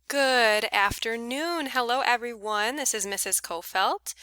Good afternoon. Hello, everyone. This is Mrs. Kofelt.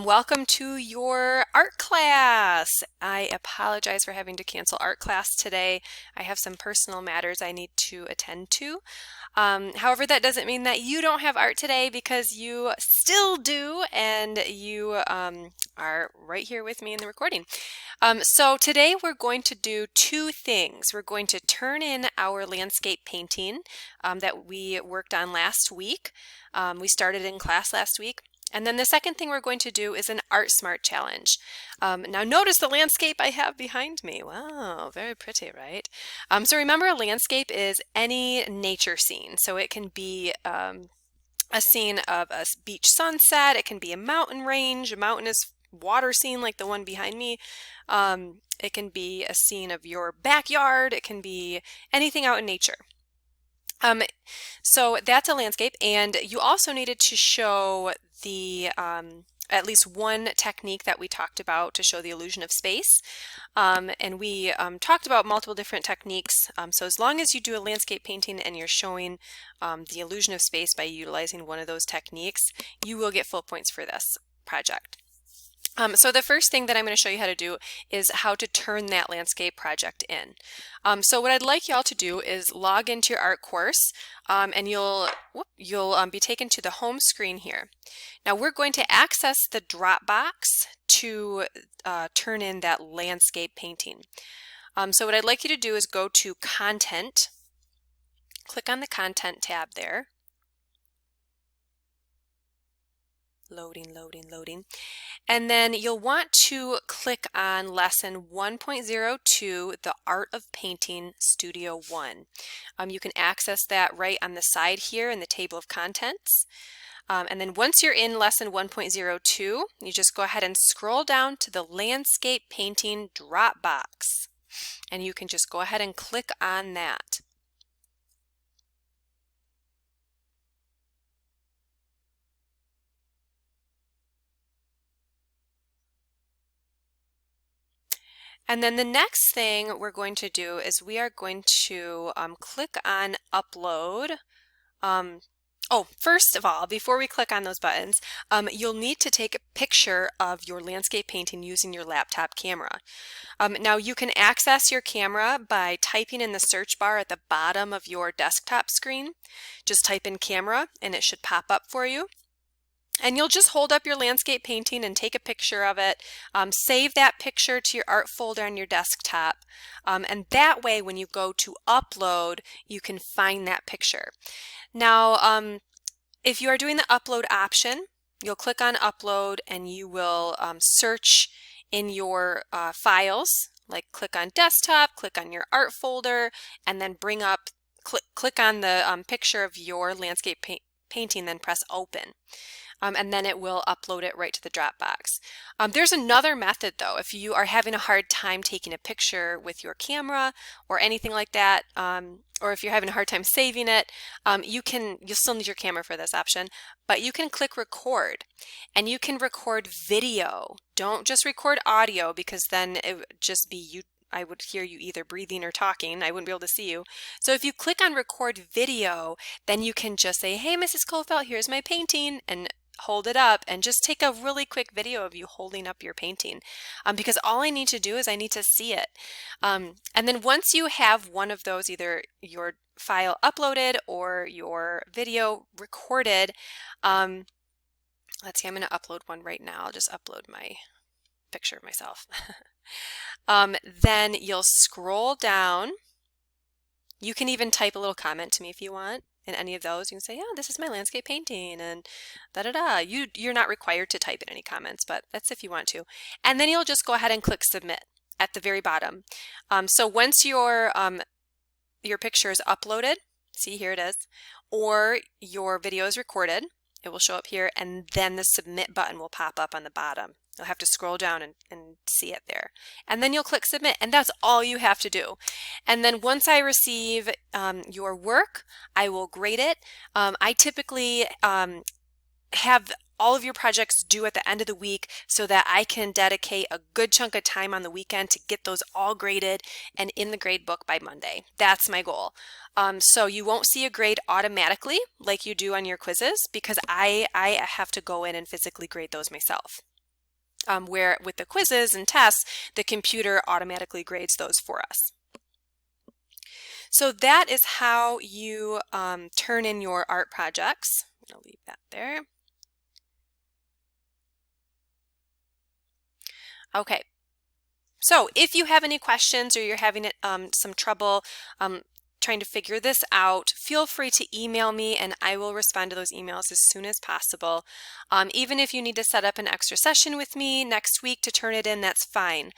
Welcome to your art class. I apologize for having to cancel art class today. I have some personal matters I need to attend to. However, that doesn't mean that you don't have art today because you still do, and you are right here with me in the recording. So today we're going to do two things. We're going to turn in our landscape painting that we worked on last week. We started in class last week. And then the second thing we're going to do is an Art Smart challenge. Now notice the landscape I have behind me. Wow, very pretty, right? So remember, a landscape is any nature scene. So it can be a scene of a beach sunset. It can be a mountain range, a mountainous water scene like the one behind me. It can be a scene of your backyard. It can be anything out in nature. So that's a landscape, and you also needed to show the at least one technique that we talked about to show the illusion of space. And we talked about multiple different techniques. So as long as you do a landscape painting and you're showing the illusion of space by utilizing one of those techniques, you will get full points for this project. So the first thing that I'm going to show you how to do is how to turn that landscape project in. So what I'd like y'all to do is log into your art course, and you'll be taken to the home screen here. Now we're going to access the Dropbox to turn in that landscape painting. So what I'd like you to do is go to Content, click on the Content tab there. Loading, loading, loading. And then you'll want to click on Lesson 1.02, The Art of Painting, Studio One. You can access that right on the side here in the table of contents. And then once you're in Lesson 1.02, you just go ahead and scroll down to the Landscape Painting Dropbox. And you can just go ahead and click on that. And then the next thing we're going to do is we are going to click on Upload. Oh, first of all, before we click on those buttons, you'll need to take a picture of your landscape painting using your laptop camera. Now you can access your camera by typing in the search bar at the bottom of your desktop screen. Just type in camera and it should pop up for you. And you'll just hold up your landscape painting and take a picture of it. Save that picture to your art folder on your desktop. And that way, when you go to upload, you can find that picture. Now, if you are doing the upload option, you'll click on upload and you will search in your files, like click on desktop, click on your art folder, and then bring up, click on the picture of your landscape painting, then press open. And then it will upload it right to the Dropbox. There's another method though, if you are having a hard time taking a picture with your camera or anything like that, or if you're having a hard time saving it, you'll still need your camera for this option, but you can click record and you can record video. Don't just record audio, because then it would just be you. I would hear you either breathing or talking. I wouldn't be able to see you. So if you click on record video, then you can just say, hey, Mrs. Kofelt, here's my painting, and hold it up and just take a really quick video of you holding up your painting, because all I need to do is I need to see it. And then once you have one of those, either your file uploaded or your video recorded, let's see, I'm going to upload one right now. I'll just upload my picture of myself. Then you'll scroll down. You can even type a little comment to me if you want. In any of those, you can say, yeah, this is my landscape painting, and da-da-da. You're not required to type in any comments, but that's if you want to. And then you'll just go ahead and click submit at the very bottom. So once your picture is uploaded, see, here it is, or your video is recorded, it will show up here, and then the submit button will pop up on the bottom. You'll have to scroll down and see it there. And then you'll click submit, and that's all you have to do. And then once I receive your work, I will grade it. I typically have all of your projects due at the end of the week so that I can dedicate a good chunk of time on the weekend to get those all graded and in the grade book by Monday. That's my goal. So you won't see a grade automatically like you do on your quizzes because I have to go in and physically grade those myself. Where with the quizzes and tests, the computer automatically grades those for us. So that is how you turn in your art projects. I'm going to leave that there. Okay. So if you have any questions or you're having some trouble trying to figure this out, feel free to email me and I will respond to those emails as soon as possible. Even if you need to set up an extra session with me next week to turn it in, that's fine.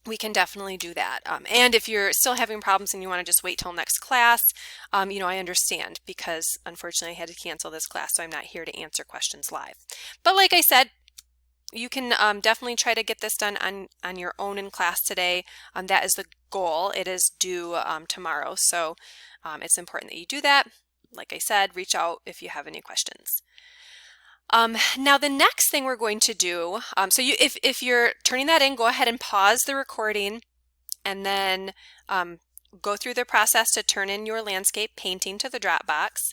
We can definitely do that. And if you're still having problems and you want to just wait till next class, you know, I understand because unfortunately I had to cancel this class, so I'm not here to answer questions live. But like I said, you can definitely try to get this done on your own in class today. That is the goal. It is due tomorrow, so it's important that you do that. Like I said, reach out if you have any questions. Now the next thing we're going to do, so if you're turning that in, go ahead and pause the recording and then go through the process to turn in your landscape painting to the Dropbox.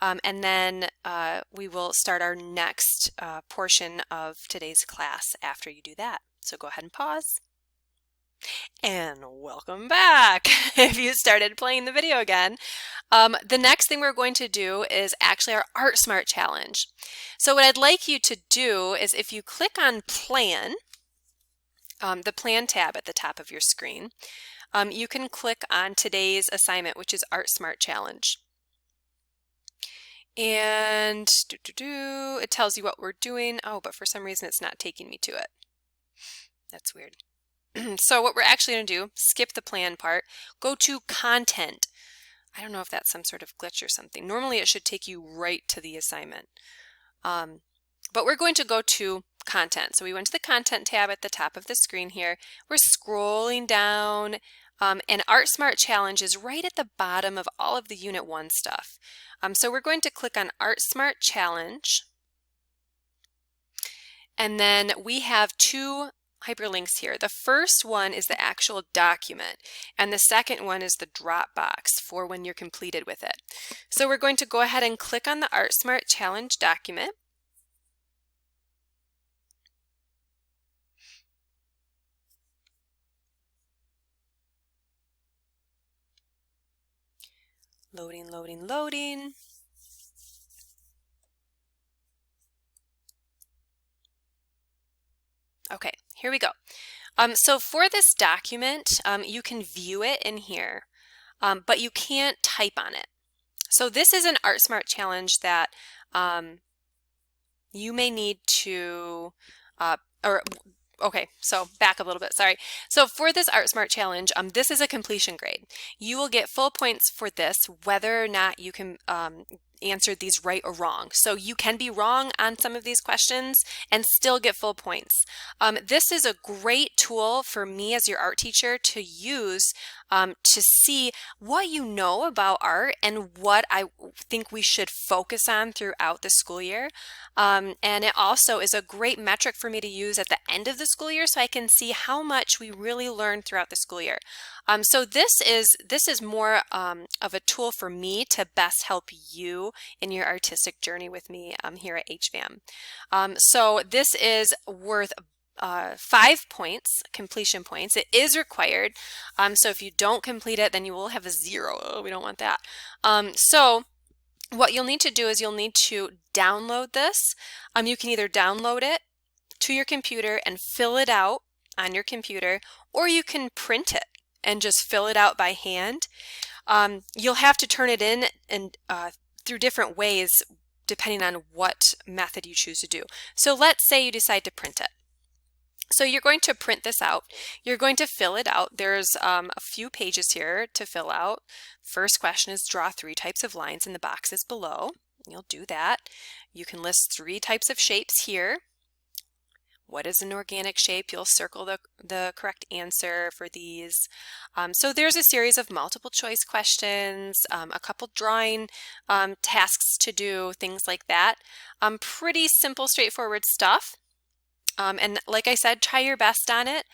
And then we will start our next portion of today's class after you do that. So go ahead and pause. And welcome back if you started playing the video again. The next thing we're going to do is actually our Art Smart Challenge. So what I'd like you to do is if you click on Plan, the Plan tab at the top of your screen, you can click on today's assignment, which is Art Smart Challenge. And it tells you what we're doing. Oh, but for some reason it's not taking me to it. That's weird. So what we're actually going to do, skip the plan part, go to content. I don't know if that's some sort of glitch or something. Normally it should take you right to the assignment. But we're going to go to content. So we went to the content tab at the top of the screen here. We're scrolling down and Art Smart Challenge is right at the bottom of all of the Unit 1 stuff. So we're going to click on Art Smart Challenge. And then we have two hyperlinks here. The first one is the actual document, and the second one is the Dropbox for when you're completed with it. So we're going to go ahead and click on the Art Smart Challenge document. Loading, loading, loading. Okay, here we go. So for this document, you can view it in here, but you can't type on it. So this is an Art Smart Challenge that you may need to, okay, so back a little bit, sorry. So for this Art Smart Challenge, this is a completion grade. You will get full points for this whether or not you can answer these right or wrong. So you can be wrong on some of these questions and still get full points. This is a great tool for me as your art teacher to use to see what you know about art and what I think we should focus on throughout the school year. And it also is a great metric for me to use at the end of the school year so I can see how much we really learned throughout the school year. So this is more of a tool for me to best help you in your artistic journey with me here at HVAM. So this is worth 5 points, completion points. It is required. So if you don't complete it, then you will have a 0. Oh, we don't want that. So what you'll need to do is you'll need to download this. You can either download it to your computer and fill it out on your computer, or you can print it and just fill it out by hand. You'll have to turn it in and through different ways depending on what method you choose to do. So let's say you decide to print it. So you're going to print this out. You're going to fill it out. There's a few pages here to fill out. First question is draw 3 types of lines in the boxes below. You'll do that. You can list 3 types of shapes here. What is an organic shape? You'll circle the correct answer for these. So there's a series of multiple choice questions, a couple drawing tasks to do, things like that. Pretty simple, straightforward stuff. And like I said, try your best on it,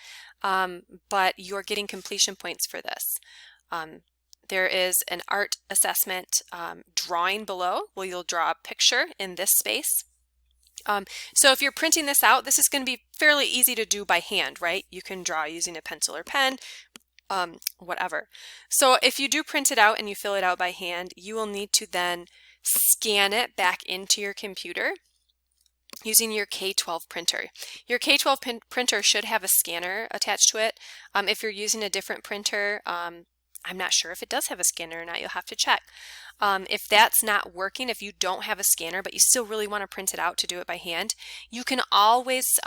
but you're getting completion points for this. There is an art assessment drawing below where you'll draw a picture in this space. So if you're printing this out, this is going to be fairly easy to do by hand, right? You can draw using a pencil or pen, whatever. So if you do print it out and you fill it out by hand, you will need to then scan it back into your computer using your K12 printer. Your K12 printer should have a scanner attached to it. If you're using a different printer, I'm not sure if it does have a scanner or not. You'll have to check. If that's not working, if you don't have a scanner but you still really want to print it out to do it by hand, you can always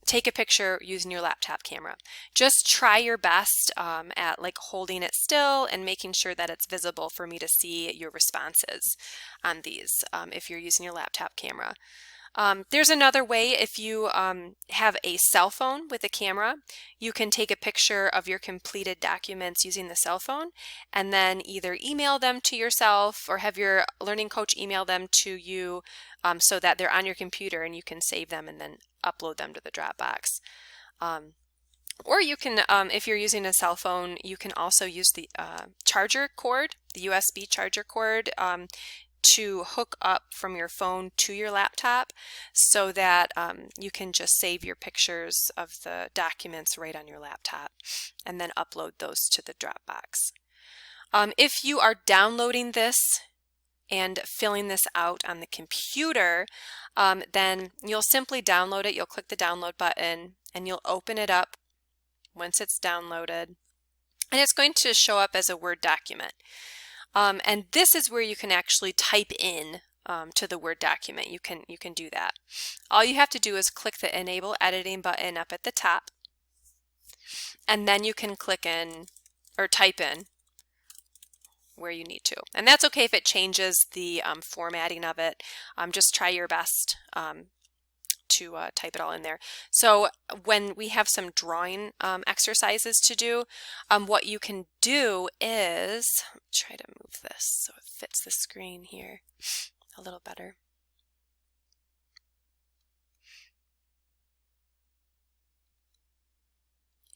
take a picture using your laptop camera. Just try your best at like holding it still and making sure that it's visible for me to see your responses on these if you're using your laptop camera. There's another way. If you have a cell phone with a camera, you can take a picture of your completed documents using the cell phone and then either email them to yourself or have your learning coach email them to you so that they're on your computer and you can save them and then upload them to the Dropbox. Or you can, if you're using a cell phone, you can also use the charger cord, the USB charger cord, to hook up from your phone to your laptop so that you can just save your pictures of the documents right on your laptop and then upload those to the Dropbox. If you are downloading this and filling this out on the computer, then you'll simply download it. You'll click the download button and you'll open it up once it's downloaded, and it's going to show up as a Word document. And this is where you can actually type in to the Word document. You can do that. All you have to do is click the Enable Editing button up at the top, and then you can click in or type in where you need to. And that's okay if it changes the formatting of it. Just try your best to type it all in there. So when we have some drawing exercises to do, what you can do is try to move this so it fits the screen here a little better.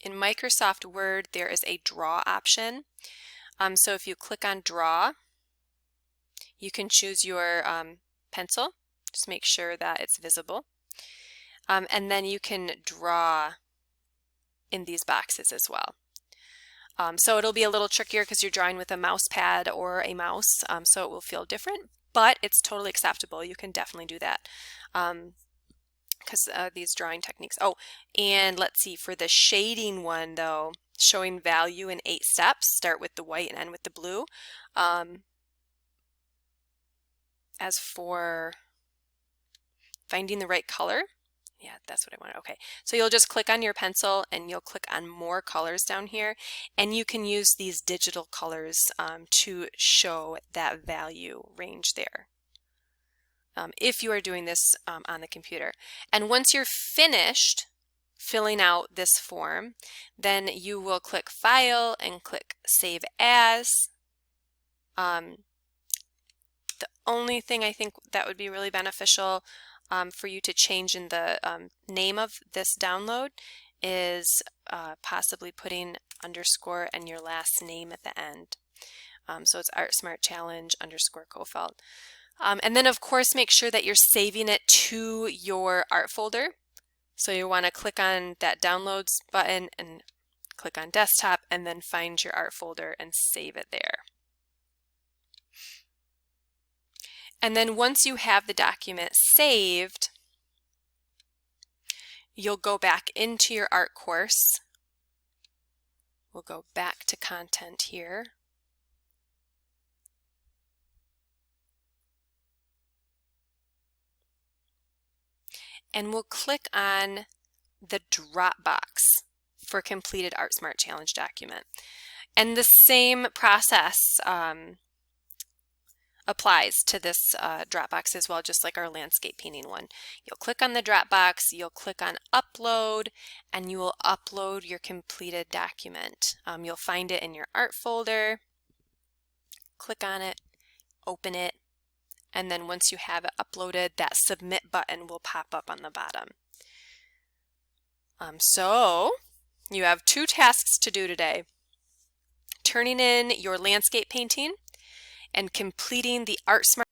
In Microsoft Word, there is a draw option. So if you click on draw, you can choose your pencil. Just make sure that it's visible. And then you can draw in these boxes as well. So it'll be a little trickier because you're drawing with a mouse pad or a mouse, so it will feel different, but it's totally acceptable. You can definitely do that because these drawing techniques. Oh, and let's see, for the shading one though, showing value in 8 steps, start with the white and end with the blue. As for finding the right color, yeah, that's what I wanted. Okay, so you'll just click on your pencil and you'll click on more colors down here, and you can use these digital colors to show that value range there if you are doing this on the computer. And once you're finished filling out this form, then you will click File and click Save As. The only thing I think that would be really beneficial for you to change in the name of this download is possibly putting underscore and your last name at the end. So it's Art Smart Challenge _Kofeld. And then of course make sure that you're saving it to your art folder. So you want to click on that downloads button and click on desktop and then find your art folder and save it there. And then once you have the document saved, you'll go back into your art course. We'll go back to content here. And we'll click on the Dropbox for completed Art Smart Challenge document. And the same process applies to this Dropbox as well, just like our landscape painting one. You'll click on the Dropbox, you'll click on upload, and you will upload your completed document. You'll find it in your art folder, click on it, open it, and then once you have it uploaded, that submit button will pop up on the bottom. So you have 2 tasks to do today: turning in your landscape painting and completing the ArtSmart